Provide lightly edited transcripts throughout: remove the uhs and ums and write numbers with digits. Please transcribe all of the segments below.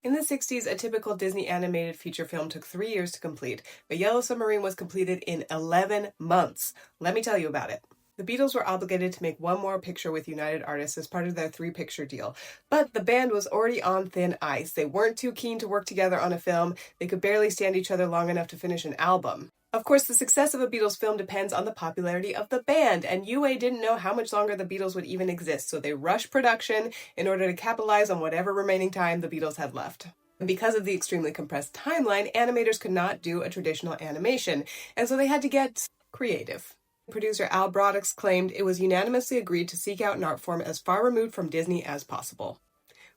In the 60s, a typical Disney animated feature film took 3 years to complete, but Yellow Submarine was completed in 11 months. Let me tell you about it. The Beatles were obligated to make one more picture with United Artists as part of their 3-picture deal, but the band was already on thin ice. They weren't too keen to work together on a film. They could barely stand each other long enough to finish an album. Of course, the success of a Beatles film depends on the popularity of the band, and UA didn't know how much longer the Beatles would even exist, so they rushed production in order to capitalize on whatever remaining time the Beatles had left. And because of the extremely compressed timeline, animators could not do a traditional animation, and so they had to get creative. Producer Al Broaddox claimed it was unanimously agreed to seek out an art form as far removed from Disney as possible.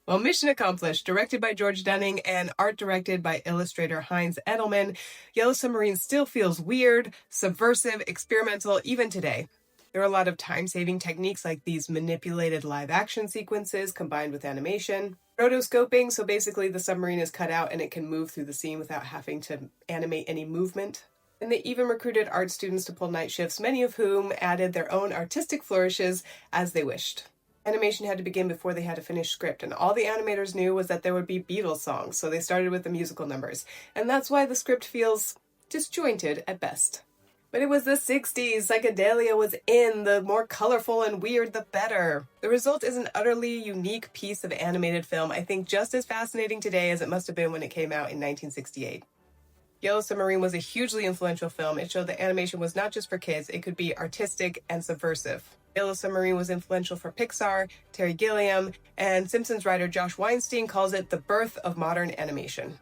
Well, mission accomplished. Directed by George Dunning and art directed by illustrator Heinz Edelman, Yellow Submarine still feels weird, subversive, experimental, even today. There are a lot of time-saving techniques like these manipulated live-action sequences combined with animation. Rotoscoping, so basically the submarine is cut out and it can move through the scene without having to animate any movement. And they even recruited art students to pull night shifts, many of whom added their own artistic flourishes as they wished. Animation had to begin before they had a finished script, and all the animators knew was that there would be Beatles songs, so they started with the musical numbers. And that's why the script feels disjointed at best. But it was the 60s, psychedelia was in, the more colorful and weird the better. The result is an utterly unique piece of animated film, I think just as fascinating today as it must have been when it came out in 1968. Yellow Submarine was a hugely influential film. It showed that animation was not just for kids, it could be artistic and subversive. Yellow Submarine was influential for Pixar, Terry Gilliam, and Simpsons writer Josh Weinstein calls it the birth of modern animation.